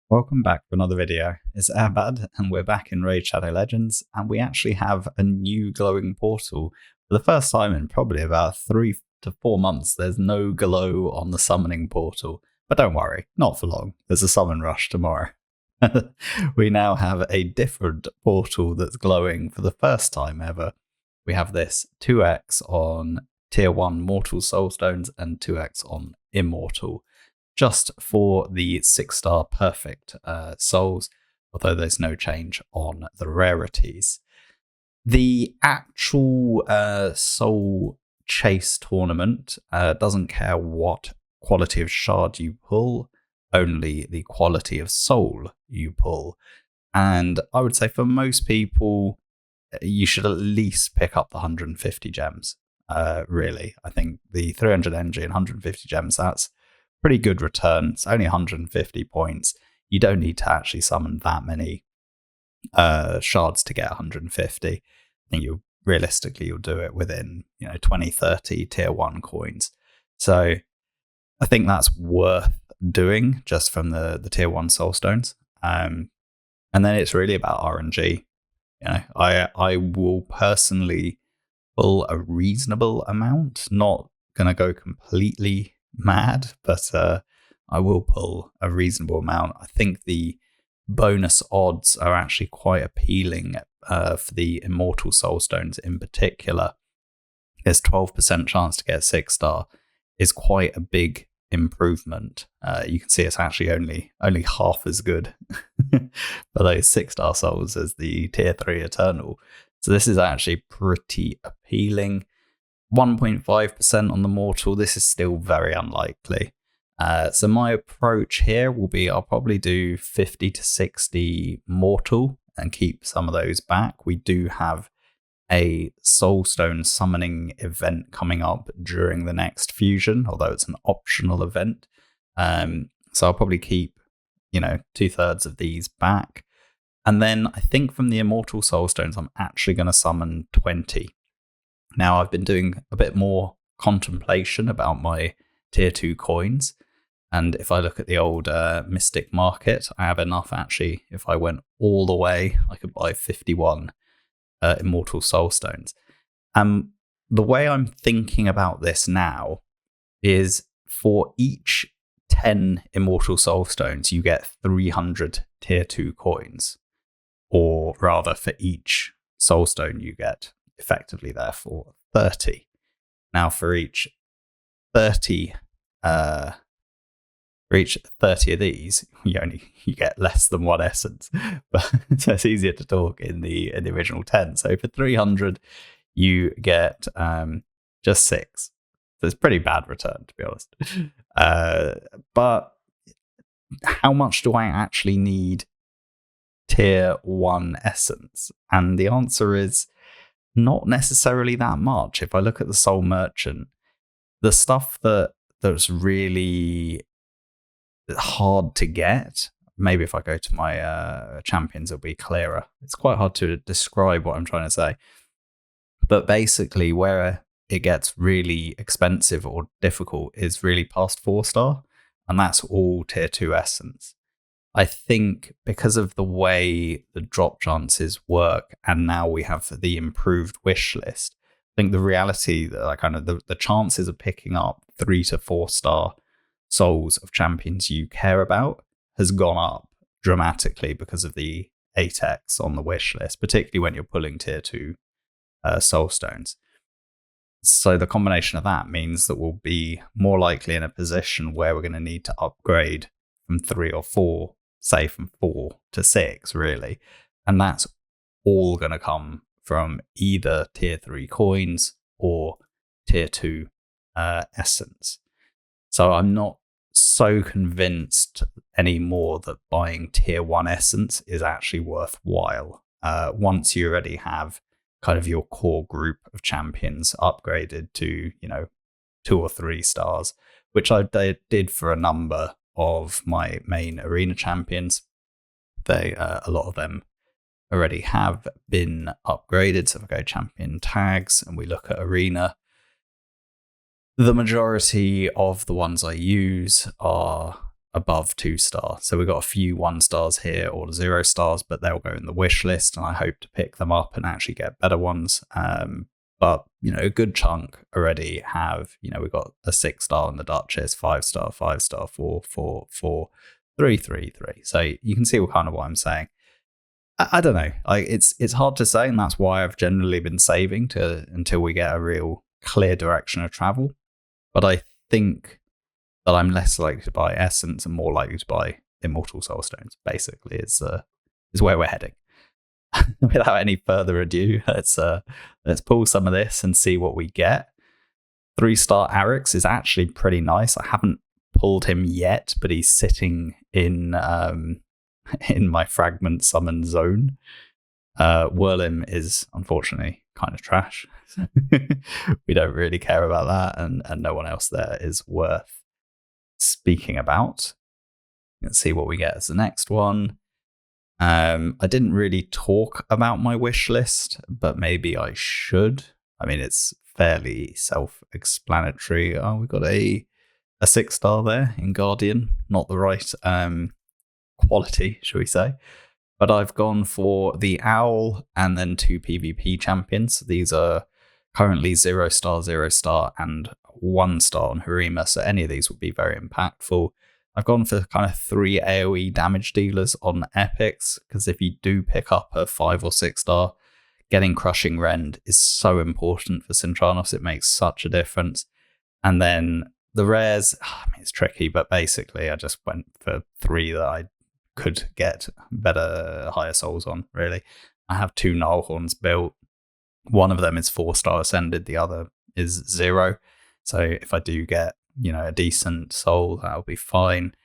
Welcome back for another video. It's Eharbad, and we're back in Raid Shadow Legends, and we actually have a new glowing portal. For the first time in probably about 3 to 4 months, there's no glow on the summoning portal. But don't worry, not for long. There's a summon rush tomorrow. We now have a different portal that's glowing for the first time ever. We have this 2x on Tier 1 Mortal Soulstones and 2x on Immortal, just for the 6-star perfect souls, although there's no change on the rarities. The actual soul chase tournament doesn't care what quality of shard you pull, only the quality of soul you pull. And I would say for most people, you should at least pick up the 150 gems. Really, I think the 300 NG and 150 gems, that's pretty good return. It's only 150 points. You don't need to actually summon that many shards to get 150. I think you'll do it within 20, 30 tier 1 coins. So I think that's worth doing just from the tier 1 soulstones. And then it's really about RNG. I will personally pull a reasonable amount, not gonna go completely mad, but I will pull a reasonable amount. I think the bonus odds are actually quite appealing for the Immortal Soulstones in particular. There's 12% chance to get a 6-star is quite a big improvement. You can see it's actually only half as good for those 6-star souls as the tier 3 Eternal. So this is actually pretty appealing. 1.5% on the Mortal, this is still very unlikely. So my approach here will be I'll probably do 50 to 60 Mortal and keep some of those back. We do have a Soulstone summoning event coming up during the next fusion, although it's an optional event. So I'll probably keep, 2/3 of these back. And then I think from the Immortal Soulstones, I'm actually going to summon 20. Now, I've been doing a bit more contemplation about my tier 2 coins. And if I look at the old Mystic Market, I have enough actually. If I went all the way, I could buy 51 Immortal Soulstones. The way I'm thinking about this now is for each 10 Immortal Soulstones, you get 300 tier 2 coins. Or rather, for each Soulstone, you get effectively therefore 30. Now for each 30 of these, you get less than 1 essence, but so it's easier to talk in the original 10. So for 300 you get just 6. So it's pretty bad return, to be honest. But how much do I actually need tier 1 essence? And the answer is not necessarily that much. If I look at the Soul Merchant, the stuff that's really hard to get, maybe if I go to my champions, it'll be clearer. It's quite hard to describe what I'm trying to say. But basically, where it gets really expensive or difficult is really past 4-star, and that's all tier 2 essence. I think because of the way the drop chances work, and now we have the improved wish list, I think the reality that the chances of picking up 3 to 4-star souls of champions you care about has gone up dramatically because of the 8x on the wish list, particularly when you're pulling tier 2 soulstones. So the combination of that means that we'll be more likely in a position where we're going to need to upgrade from 3 or 4, say from 4 to 6, really. And that's all going to come from either tier 3 coins or tier 2 essence. So I'm not so convinced anymore that buying tier 1 essence is actually worthwhile. Once you already have kind of your core group of champions upgraded to, 2 or 3 stars, which I did for a number of my main arena champions. A lot of them already have been upgraded. So if I go champion tags and we look at arena, the majority of the ones I use are above 2-star. So we've got a few 1-stars here or 0-stars, but they'll go in the wish list, and I hope to pick them up and actually get better ones. But, a good chunk already have, we've got a 6-star in the Duchess, 5-star, 5-star, 4, 4, 4, 3, 3, 3. So you can see kind of what I'm saying. I don't know. It's hard to say, and that's why I've generally been saving until we get a real clear direction of travel. But I think that I'm less likely to buy Essence and more likely to buy Immortal Soulstones, basically, is where we're heading. Without any further ado, let's pull some of this and see what we get. 3-star Arix is actually pretty nice. I haven't pulled him yet, but he's sitting in my fragment summon zone. Whirlim is unfortunately kind of trash. We don't really care about that, and no one else there is worth speaking about. Let's see what we get as the next one. I didn't really talk about my wish list, but maybe I should. I mean, it's fairly self-explanatory. Oh, we've got a 6-star there in Guardian. Not the right quality, shall we say. But I've gone for the Owl and then 2 PvP champions. These are currently 0-star, 0-star, and 1-star on Harima, so any of these would be very impactful. I've gone for kind of 3 AoE damage dealers on epics, because if you do pick up a 5 or 6-star, getting Crushing Rend is so important for Cintranos. It makes such a difference. And then the rares, it's tricky, but basically I just went for 3 that I could get better higher souls on, really. I have 2 Nullhorns built. One of them is 4-star ascended, the other is 0. So if I do get, a decent soul, that'll be fine.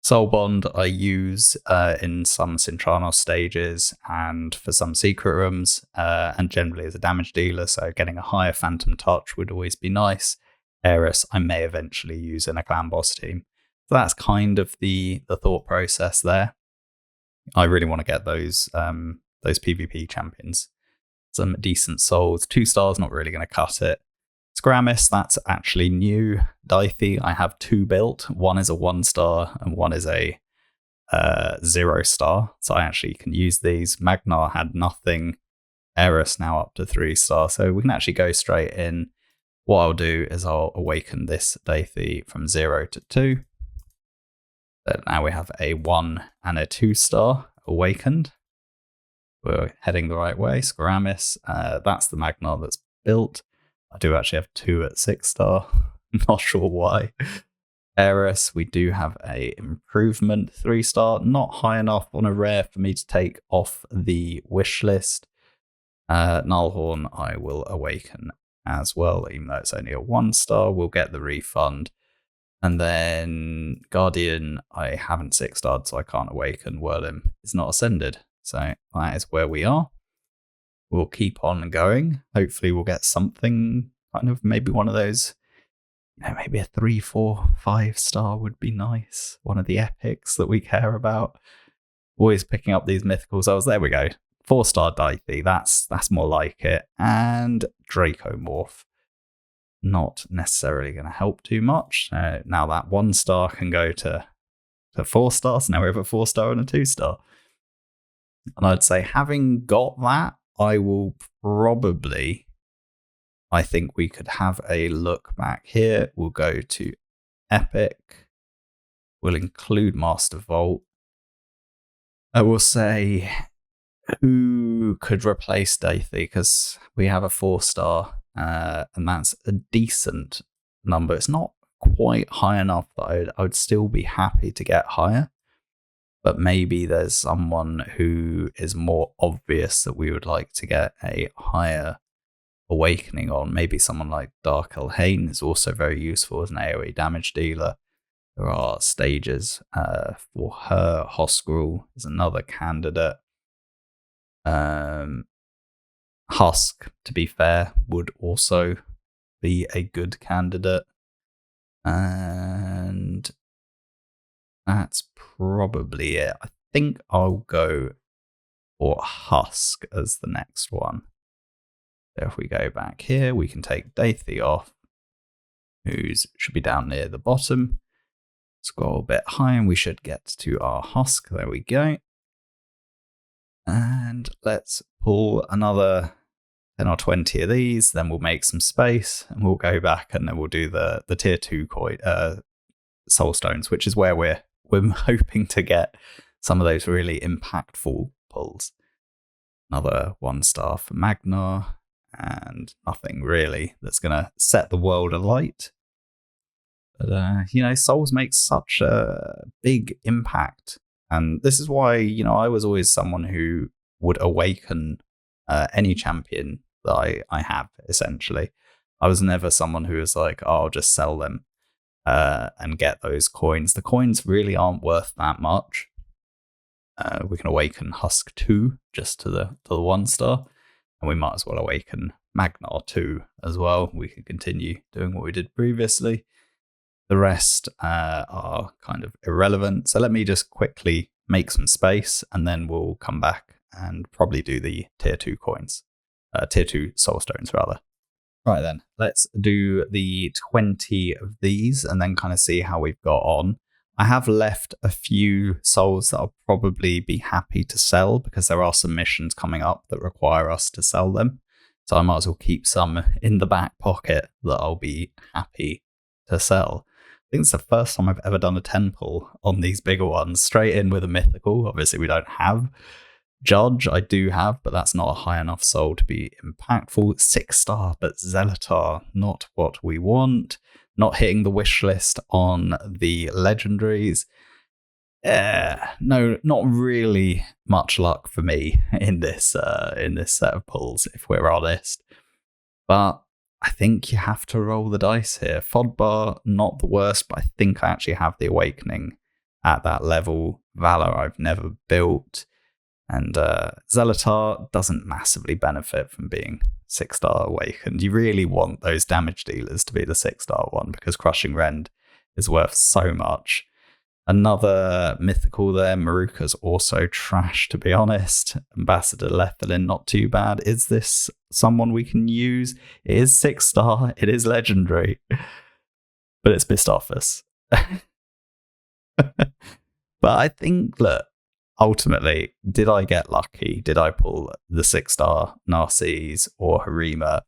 Soul Bond I use in some Cintranos stages and for some secret rooms, and generally as a damage dealer, so getting a higher Phantom Touch would always be nice. Eris I may eventually use in a clan boss team. So that's kind of the thought process there. I really want to get those PvP champions. Some decent souls. 2 stars not really going to cut it. Scramis, that's actually new. Dythy, I have 2 built. One is a 1-star and one is a 0-star. So I actually can use these. Magnar had nothing. Eris now up to 3-star. So we can actually go straight in. What I'll do is I'll awaken this Dythy from 0 to 2. So now we have a 1 and a 2-star awakened. We're heading the right way. Scaramis, that's the Magnar that's built. I do actually have 2 at 6-star. Not sure why. Eris, we do have a improvement 3-star. Not high enough on a rare for me to take off the wish list. Nullhorn, I will awaken as well, even though it's only a 1-star. We'll get the refund. And then Guardian, I haven't 6-starred, so I can't awaken. Whirlim is not ascended. So that is where we are. We'll keep on going. Hopefully we'll get something, kind of maybe one of those, maybe a 3, 4, 5-star would be nice. One of the epics that we care about. Always picking up these mythicals. There we go. 4-star Dythy, that's more like it. And Dracomorph. Not necessarily going to help too much. Now that 1-star can go to 4 stars. Now we have a 4-star and a 2-star. And I'd say having got that, I will probably, I think we could have a look back here. We'll go to Epic. We'll include Master Vault. I will say who could replace Dythy, because we have a 4-star, and that's a decent number. It's not quite high enough that I would still be happy to get higher. But maybe there's someone who is more obvious that we would like to get a higher awakening on. Maybe someone like Dark Elhain is also very useful as an AoE damage dealer. There are stages for her. Hoskrul is another candidate. Husk, to be fair, would also be a good candidate. And that's probably it. I think I'll go for Husk as the next one. So if we go back here, we can take Dythy off, who should be down near the bottom. scroll a bit high and we should get to our husk. There we go. And let's pull another 10 or 20 of these. Then we'll make some space and we'll go back and then we'll do the tier 2 soul stones, which is where we're hoping to get some of those really impactful pulls. Another 1-star for Magnar, and nothing really that's going to set the world alight. But, souls make such a big impact. And this is why, I was always someone who would awaken any champion that I have, essentially. I was never someone who was like, oh, I'll just sell them and get those coins. The coins really aren't worth that much. We can awaken Husk 2 just to the 1-star. And we might as well awaken Magnar 2 as well. We can continue doing what we did previously. The rest are kind of irrelevant. So let me just quickly make some space and then we'll come back and probably do the tier 2 coins. Tier 2 soul stones, rather. Right then, let's do the 20 of these and then kind of see how we've got on. I have left a few souls that I'll probably be happy to sell because there are some missions coming up that require us to sell them. So I might as well keep some in the back pocket that I'll be happy to sell. I think it's the first time I've ever done a 10 pull on these bigger ones, straight in with a mythical. Obviously, we don't have Judge. I do have, but that's not a high enough soul to be impactful. 6-star, but Zelatar, not what we want. Not hitting the wish list on the legendaries. No, not really much luck for me in this set of pulls, if we're honest. But I think you have to roll the dice here. Fodbar, not the worst, but I think I actually have the Awakening at that level. Valor, I've never built. And Zelatar doesn't massively benefit from being 6-star Awakened. You really want those damage dealers to be the 6-star one because Crushing Rend is worth so much. Another mythical there. Maruka's also trash, to be honest. Ambassador Lethalin, not too bad. Is this someone we can use? It is 6-star. It is legendary. But it's Bistofus. But I think, look, ultimately, did I get lucky? Did I pull the 6-star Narcisse or Harima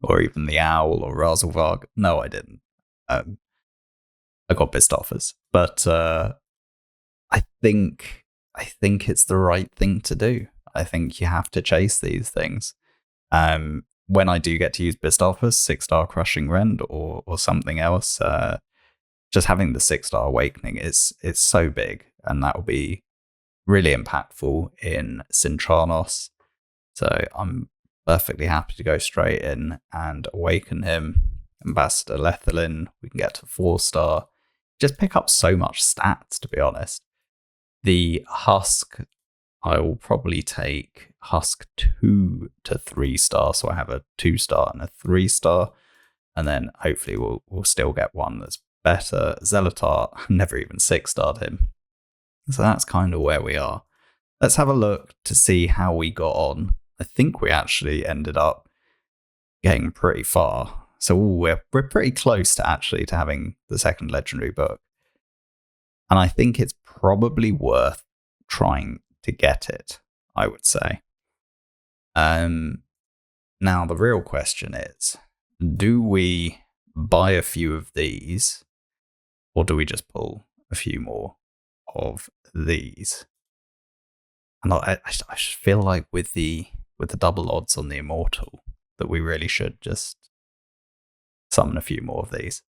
or even the Owl or Razelvarg? No, I didn't. I got Bistofus, but I think it's the right thing to do. I think you have to chase these things. When I do get to use Bistofus, 6-star Crushing Rend or something else, just having the 6-star Awakening is so big, and that will be really impactful in Sintranos. So I'm perfectly happy to go straight in and awaken him. Ambassador Lethalin, we can get to 4-star. Just pick up so much stats, to be honest. The Husk, I will probably take Husk 2 to 3-star, so I have a 2-star and a 3-star, and then hopefully we'll still get one that's better. Zelatar, never even 6-starred him. So that's kind of where we are. Let's have a look to see how we got on. I think we actually ended up getting pretty far. So we're pretty close to having the second legendary book. And I think it's probably worth trying to get it, I would say. Now the real question is, do we buy a few of these or do we just pull a few more of these? And I feel like with the double odds on the Immortal that we really should just summon a few more of these.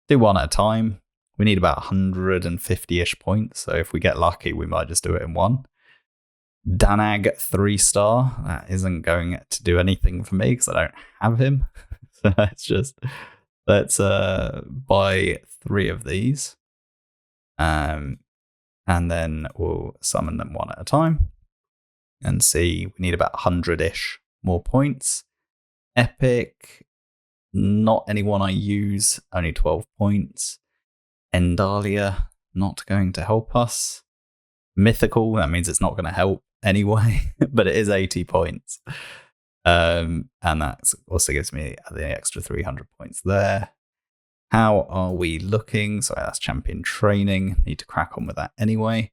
Do one at a time. We need about 150-ish points, so if we get lucky, we might just do it in one. Danag 3-star. That isn't going to do anything for me because I don't have him. So let's buy 3 of these. And then we'll summon them one at a time. And see, we need about 100-ish more points. Epic, not anyone I use, only 12 points. Endalia, not going to help us. Mythical, that means it's not going to help anyway, but it is 80 points. And that also gives me the extra 300 points there. How are we looking? So that's champion training. Need to crack on with that anyway.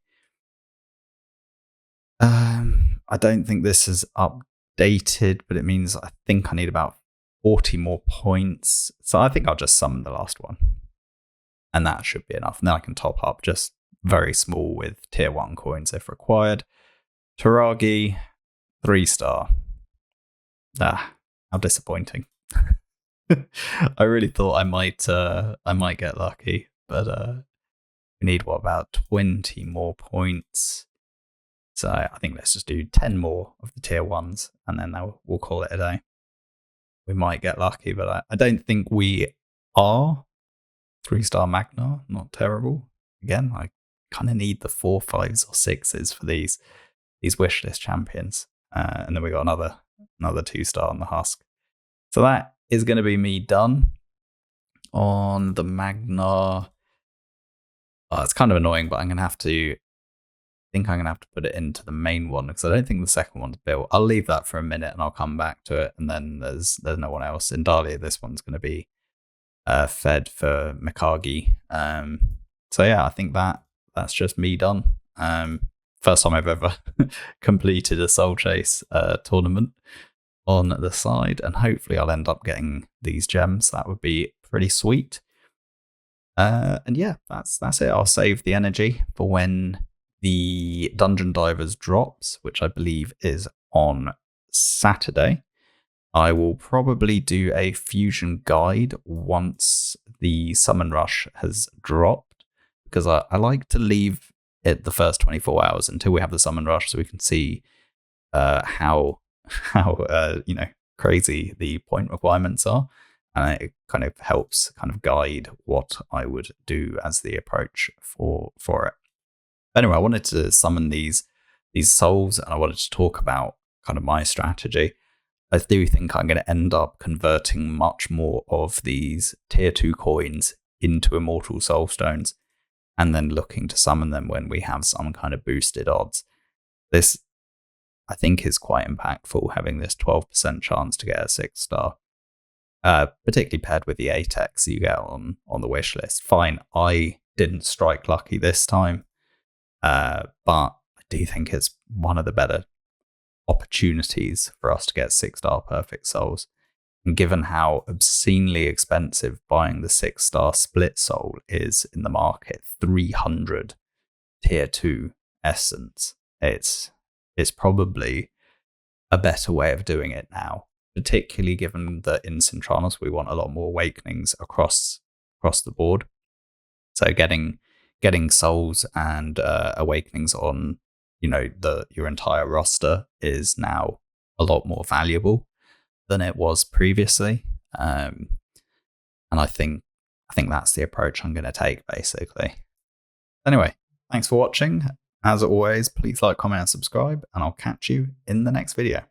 I don't think this is updated, but it means I think I need about 40 more points. So I think I'll just summon the last one. And that should be enough. And then I can top up just very small with tier 1 coins if required. Taragi, 3-star. How disappointing. I really thought I might get lucky, but we need about 20 more points. So I think let's just do 10 more of the tier 1s, and then we'll call it a day. We might get lucky, but I don't think we are. 3-star Magnar, not terrible. Again, I kind of need the 4, 5s, or 6s for these wishlist champions. And then we got another 2-star on the husk. So that is going to be me done on the Magnar. It's kind of annoying, but I'm going to have to put it into the main one because I don't think the second one's built. I'll leave that for a minute and I'll come back to it. And then there's no one else. In Dahlia, this one's going to be fed for Mikage. So yeah, I think that's just me done. First time I've ever completed a Soul Chase tournament on the side, and hopefully I'll end up getting these gems. That would be pretty sweet. And yeah, that's it. I'll save the energy for when the Dungeon Divers drops, which I believe is on Saturday. I will probably do a fusion guide once the Summon Rush has dropped, because I like to leave it the first 24 hours until we have the Summon Rush so we can see how crazy the point requirements are. And it kind of helps guide what I would do as the approach for it. Anyway, I wanted to summon these souls, and I wanted to talk about kind of my strategy. I do think I'm going to end up converting much more of these tier 2 coins into Immortal Soul Stones, and then looking to summon them when we have some kind of boosted odds. This, I think, is quite impactful, having this 12% chance to get a 6-star. Particularly paired with the 8x you get on the wish list. Fine, I didn't strike lucky this time, but I do think it's one of the better opportunities for us to get 6-star perfect souls. And given how obscenely expensive buying the 6-star split soul is in the market, 300 tier 2 essence, it's probably a better way of doing it now. Particularly given that in Cintranos we want a lot more awakenings across the board. So getting souls and awakenings on your entire roster is now a lot more valuable than it was previously. And I think that's the approach I'm going to take, basically. Anyway, thanks for watching. As always, please like, comment, and subscribe, and I'll catch you in the next video.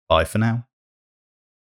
Bye for now.